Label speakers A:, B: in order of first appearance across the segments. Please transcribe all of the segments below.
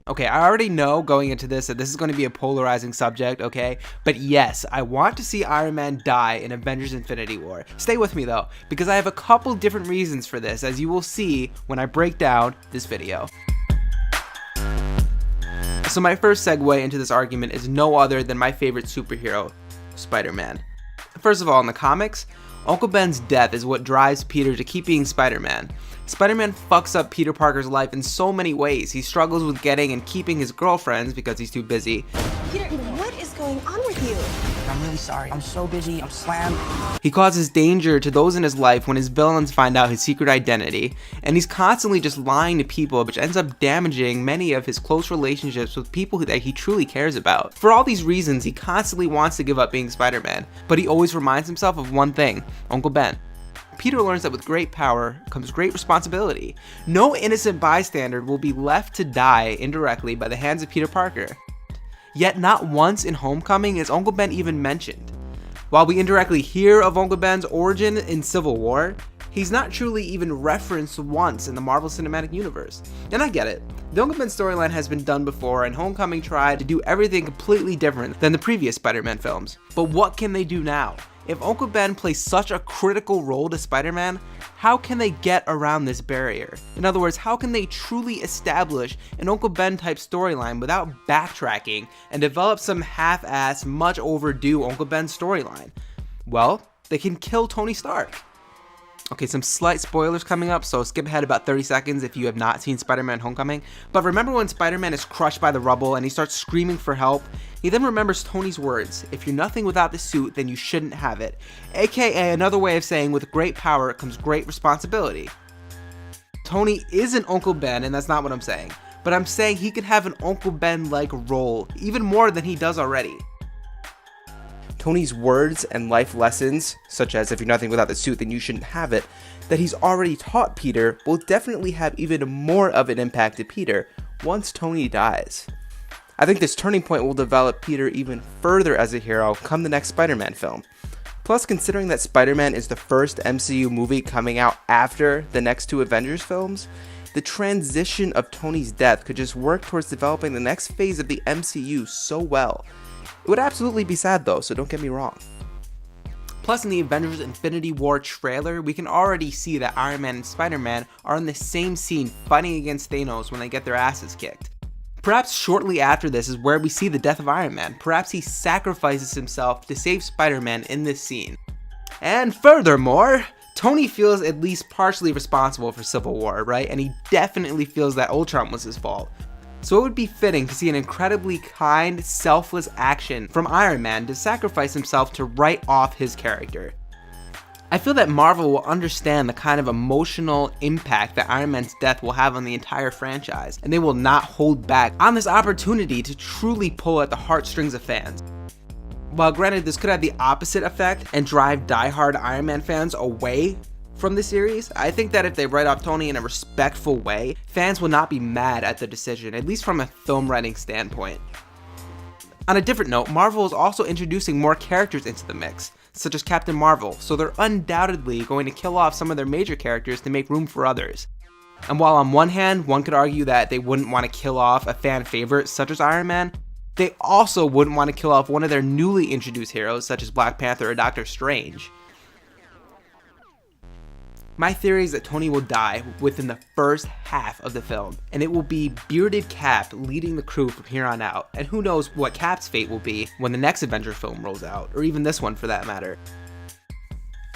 A: Okay, I already know going into this that this is going to be a polarizing subject, okay? But yes, I want to see Iron Man die in Avengers Infinity War. Stay with me though, because I have a couple different reasons for this, as you will see when I break down this video. So my first segue into this argument is no other than my favorite superhero, Spider-Man. First of all, in the comics, Uncle Ben's death is what drives Peter to keep being Spider-Man. Spider-Man fucks up Peter Parker's life in so many ways. He struggles with getting and keeping his girlfriends because he's too busy.
B: Peter, what is going on with you?
C: I'm really sorry. I'm so busy. I'm slammed.
A: He causes danger to those in his life when his villains find out his secret identity, and he's constantly just lying to people, which ends up damaging many of his close relationships with people that he truly cares about. For all these reasons, he constantly wants to give up being Spider-Man, but he always reminds himself of one thing: Uncle Ben. Peter learns that with great power comes great responsibility. No innocent bystander will be left to die indirectly by the hands of Peter Parker. Yet not once in Homecoming is Uncle Ben even mentioned. While we indirectly hear of Uncle Ben's origin in Civil War, he's not truly even referenced once in the Marvel Cinematic Universe. And I get it, the Uncle Ben storyline has been done before, and Homecoming tried to do everything completely different than the previous Spider-Man films. But what can they do now? If Uncle Ben plays such a critical role to Spider-Man, how can they get around this barrier? In other words, how can they truly establish an Uncle Ben type storyline without backtracking and develop some half-assed, much overdue Uncle Ben storyline? Well, they can kill Tony Stark. Okay, some slight spoilers coming up, so skip ahead about 30 seconds if you have not seen Spider-Man Homecoming. But remember when Spider-Man is crushed by the rubble and he starts screaming for help? He then remembers Tony's words: "If you're nothing without the suit, then you shouldn't have it." AKA another way of saying with great power comes great responsibility. Tony isn't Uncle Ben, and that's not what I'm saying. But I'm saying he could have an Uncle Ben-like role, even more than he does already. Tony's words and life lessons, such as "if you're nothing without the suit, then you shouldn't have it," that he's already taught Peter, will definitely have even more of an impact to Peter once Tony dies. I think this turning point will develop Peter even further as a hero come the next Spider-Man film. Plus, considering that Spider-Man is the first MCU movie coming out after the next two Avengers films, the transition of Tony's death could just work towards developing the next phase of the MCU so well. It would absolutely be sad though, so don't get me wrong. Plus, in the Avengers Infinity War trailer, we can already see that Iron Man and Spider-Man are in the same scene fighting against Thanos when they get their asses kicked. Perhaps shortly after this is where we see the death of Iron Man. Perhaps he sacrifices himself to save Spider-Man in this scene. And furthermore, Tony feels at least partially responsible for Civil War, right? And he definitely feels that Ultron was his fault. So it would be fitting to see an incredibly kind, selfless action from Iron Man to sacrifice himself to write off his character. I feel that Marvel will understand the kind of emotional impact that Iron Man's death will have on the entire franchise, and they will not hold back on this opportunity to truly pull at the heartstrings of fans. While granted this could have the opposite effect and drive die-hard Iron Man fans away from the series, I think that if they write off Tony in a respectful way, fans will not be mad at the decision, at least from a film writing standpoint. On a different note, Marvel is also introducing more characters into the mix, such as Captain Marvel, so they're undoubtedly going to kill off some of their major characters to make room for others. And while on one hand, one could argue that they wouldn't want to kill off a fan favorite such as Iron Man, they also wouldn't want to kill off one of their newly introduced heroes such as Black Panther or Doctor Strange. My theory is that Tony will die within the first half of the film, and it will be bearded Cap leading the crew from here on out, and who knows what Cap's fate will be when the next Avengers film rolls out, or even this one for that matter.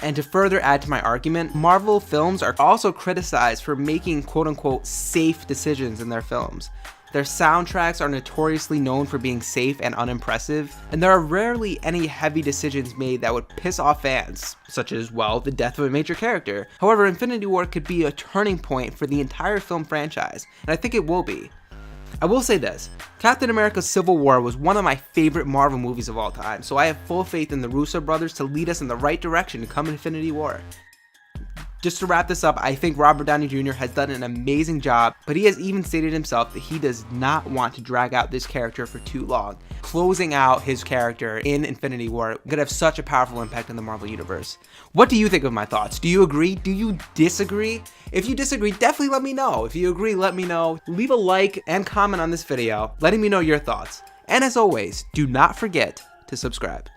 A: And to further add to my argument, Marvel films are also criticized for making quote-unquote safe decisions in their films. Their soundtracks are notoriously known for being safe and unimpressive, and there are rarely any heavy decisions made that would piss off fans, such as, well, the death of a major character. However, Infinity War could be a turning point for the entire film franchise, and I think it will be. I will say this, Captain America Civil War was one of my favorite Marvel movies of all time, so I have full faith in the Russo brothers to lead us in the right direction to come Infinity War. Just to wrap this up, I think Robert Downey Jr. has done an amazing job, but he has even stated himself that he does not want to drag out this character for too long. Closing out his character in Infinity War could have such a powerful impact on the Marvel Universe. What do you think of my thoughts? Do you agree? Do you disagree? If you disagree, definitely let me know. If you agree, let me know. Leave a like and comment on this video, letting me know your thoughts. And as always, do not forget to subscribe.